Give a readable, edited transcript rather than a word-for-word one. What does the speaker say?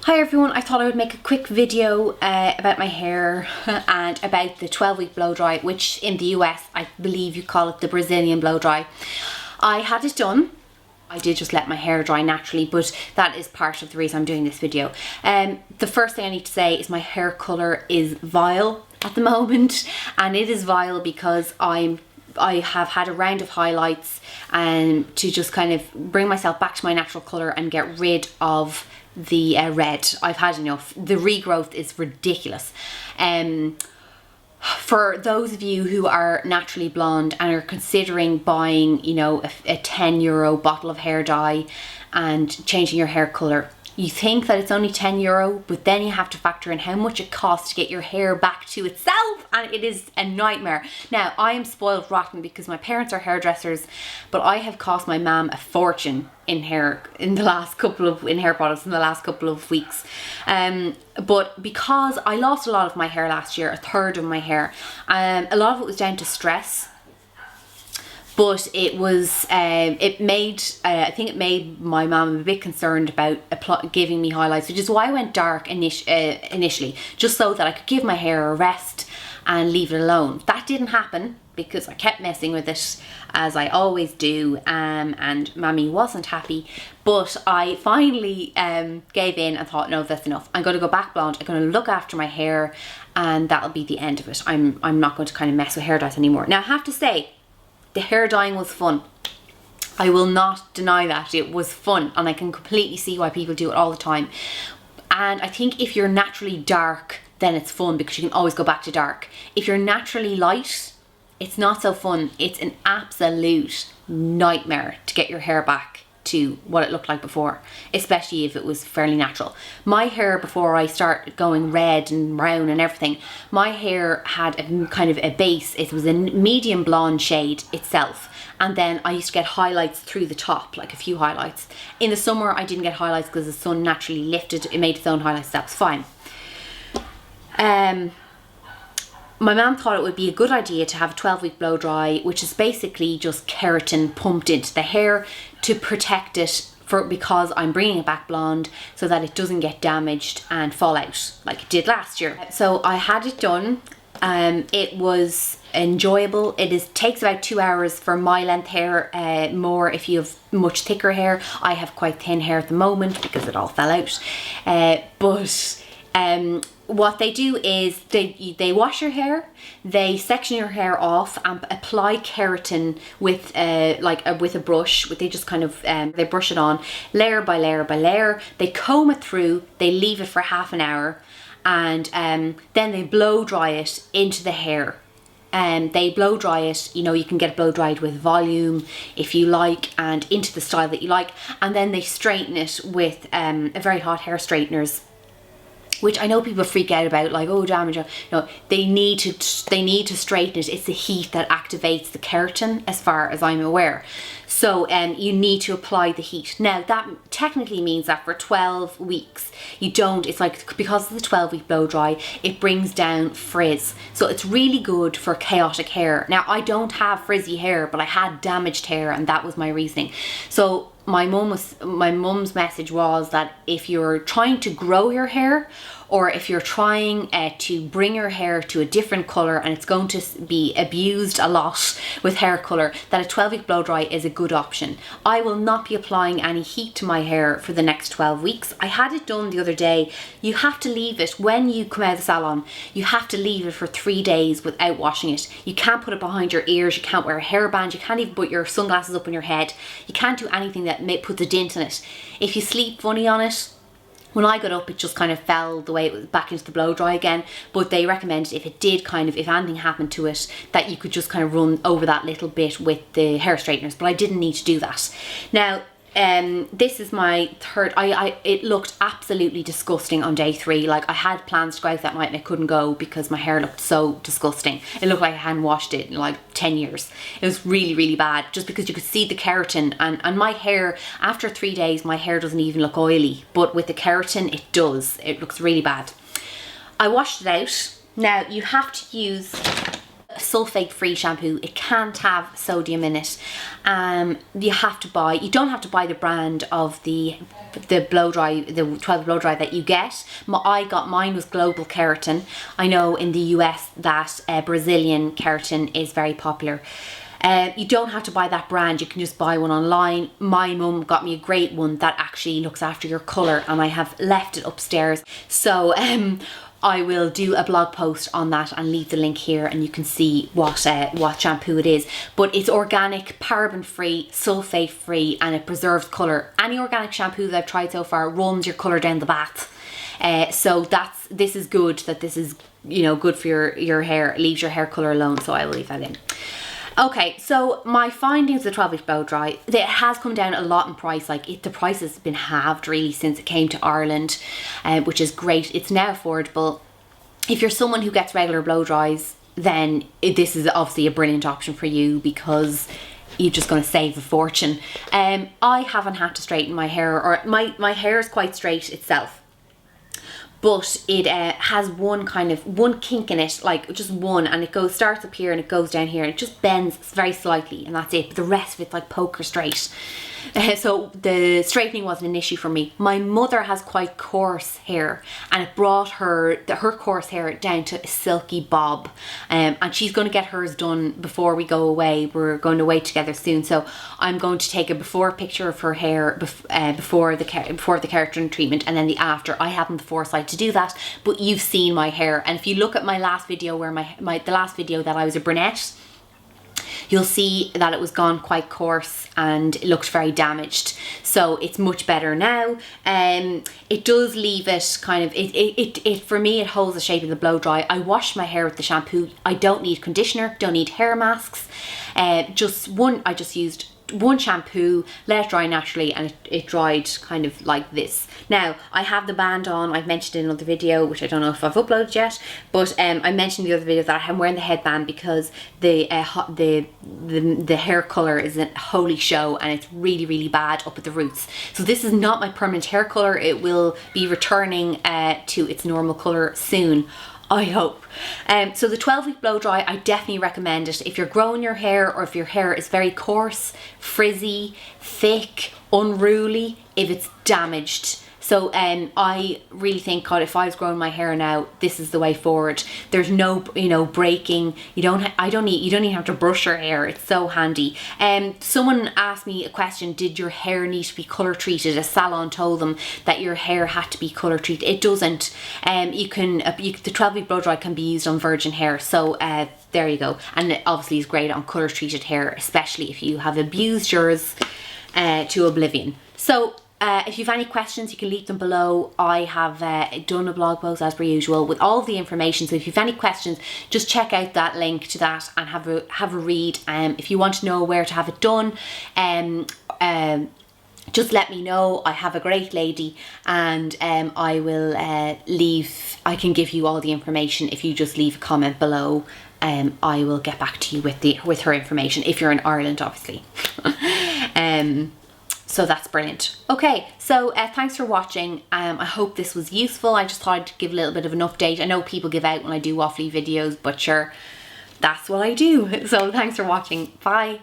Hi everyone, I thought I would make a quick video about my hair and about the 12-week blow dry, which in the US I believe you call it the Brazilian blow dry. I had it done. I did just let my hair dry naturally, but that is part of the reason I'm doing this video. The first thing I need to say is my hair colour is vile at the moment, and it is vile because I have had a round of highlights and to just kind of bring myself back to my natural colour and get rid of the red. I've had enough. The regrowth is ridiculous. For those of you who are naturally blonde and are considering buying, you know, a €10 bottle of hair dye and changing your hair colour, you think that it's only €10, but then you have to factor in how much it costs to get your hair back to itself, and it is a nightmare. Now, I am spoiled rotten because my parents are hairdressers, but I have cost my mum a fortune in hair products in the last couple of weeks. But because I lost a lot of my hair last year, a third of my hair, a lot of it was down to stress. But it was, I think it made my mum a bit concerned about giving me highlights, which is why I went dark initially, just so that I could give my hair a rest and leave it alone. That didn't happen because I kept messing with it, as I always do, and Mammy wasn't happy. But I finally gave in and thought, no, that's enough. I'm going to go back blonde. I'm going to look after my hair, and that'll be the end of it. I'm not going to kind of mess with hair dyes anymore. Now, I have to say, the hair dyeing was fun. I will not deny that. It was fun, and I can completely see why people do it all the time. And I think if you're naturally dark, then it's fun because you can always go back to dark. If you're naturally light, it's not so fun. It's an absolute nightmare to get your hair back to what it looked like before, especially if it was fairly natural. My hair, before I started going red and brown and everything, my hair had a kind of a base. It was a medium blonde shade itself, and then I used to get highlights through the top, like a few highlights. In the summer I didn't get highlights because the sun naturally lifted, it made its own highlights. That was fine. My mum thought it would be a good idea to have a 12-week blow dry, which is basically just keratin pumped into the hair to protect it because I'm bringing it back blonde so that it doesn't get damaged and fall out like it did last year. So I had it done. It was enjoyable. It takes about 2 hours for my length hair, more if you have much thicker hair. I have quite thin hair at the moment because it all fell out. What they do is they wash your hair, they section your hair off and apply keratin with a brush. They just kind of they brush it on layer by layer by layer. They comb it through, they leave it for half an hour, and then they blow dry it into the hair. They blow dry it, you know, you can get it blow dried with volume if you like and into the style that you like, and then they straighten it with a very hot hair straighteners, which I know people freak out about, like, oh, damage. No, they need to straighten it. It's the heat that activates the keratin, as far as I'm aware. So you need to apply the heat. Now, that technically means that for 12 weeks, you don't, it's like, because of the 12-week blow dry, it brings down frizz. So it's really good for chaotic hair. Now, I don't have frizzy hair, but I had damaged hair, and that was my reasoning. So my mum's message was that if you're trying to grow your hair, or if you're trying to bring your hair to a different colour and it's going to be abused a lot with hair colour, that a 12-week blow dry is a good option. I will not be applying any heat to my hair for the next 12 weeks. I had it done the other day. You have to leave it, when you come out of the salon, you have to leave it for 3 days without washing it. You can't put it behind your ears, you can't wear a hairband, you can't even put your sunglasses up on your head. You can't do anything that puts a dent in it. If you sleep funny on it, when I got up, it just kind of fell the way it was back into the blow dry again. But they recommended if anything happened to it, that you could just kind of run over that little bit with the hair straighteners. But I didn't need to do that. Now, this is my third. It looked absolutely disgusting on day 3. Like, I had plans to go out that night and I couldn't go because my hair looked so disgusting. It looked like I hadn't washed it in like 10 years. It was really, really bad, just because you could see the keratin, and my hair, after 3 days, my hair doesn't even look oily, but with the keratin it does. It looks really bad. I washed it out. Now, you have to use sulfate-free shampoo. It can't have sodium in it. You don't have to buy the brand of the Blowdry, the 12 Blowdry that you get. Mine was Global Keratin. I know in the US that Brazilian Keratin is very popular. You don't have to buy that brand, you can just buy one online. My mum got me a great one that actually looks after your colour, and I have left it upstairs. So I will do a blog post on that and leave the link here, and you can see what shampoo it is. But it's organic, paraben free, sulfate free, and it preserves colour. Any organic shampoo that I've tried so far runs your colour down the bath. So this is good, that this is, you know, good for your hair, it leaves your hair colour alone, so I will leave that in. Okay, so my findings of the 12-week Blowdry, it has come down a lot in price. Like the price has been halved really since it came to Ireland, which is great. It's now affordable. If you're someone who gets regular blow dries, then this is obviously a brilliant option for you, because you're just going to save a fortune. I haven't had to straighten my hair, or my hair is quite straight itself. But it has one kink in it, like just one, and it starts up here and it goes down here, and it just bends very slightly, and that's it. But the rest of it's like poker straight. So the straightening wasn't an issue for me. My mother has quite coarse hair, and it brought her coarse hair down to a silky bob, and she's going to get hers done before we go away. We're going away together soon, so I'm going to take a before picture of her hair before the keratin treatment, and then the after. I haven't the foresight to do that, but you've seen my hair, and if you look at my last video, where the last video that I was a brunette, you'll see that it was gone quite coarse and it looked very damaged. So it's much better now. It does leave it kind of, for me, it holds the shape of the blow dry. I wash my hair with the shampoo. I don't need conditioner, don't need hair masks. I just used one shampoo, let it dry naturally, and it dried kind of like this. Now I have the band on. I've mentioned in another video, which I don't know if I've uploaded yet, but I mentioned in the other video that I'm wearing the headband because the hair color is a holy show, and it's really, really bad up at the roots. So this is not my permanent hair color. It will be returning to its normal color soon, I hope. So the 12-week blow dry, I definitely recommend it if you're growing your hair, or if your hair is very coarse, frizzy, thick, unruly, if it's damaged. So I really think, God, if I was growing my hair now, this is the way forward. There's no, breaking. You don't even have to brush your hair. It's so handy. Someone asked me a question: did your hair need to be color treated? A salon told them that your hair had to be color treated. It doesn't. The 12-week blow dry can be used on virgin hair. So there you go. And it obviously is great on color treated hair, especially if you have abused yours to oblivion. So if you have any questions, you can leave them below. I have done a blog post as per usual with all of the information, so if you have any questions, just check out that link to that and have a read. If you want to know where to have it done, just let me know. I have a great lady, and I can give you all the information if you just leave a comment below. I will get back to you with her information if you're in Ireland, obviously. So that's brilliant. Okay, so thanks for watching. I hope this was useful. I just thought I'd give a little bit of an update. I know people give out when I do waffly videos, but sure, that's what I do. So thanks for watching. Bye.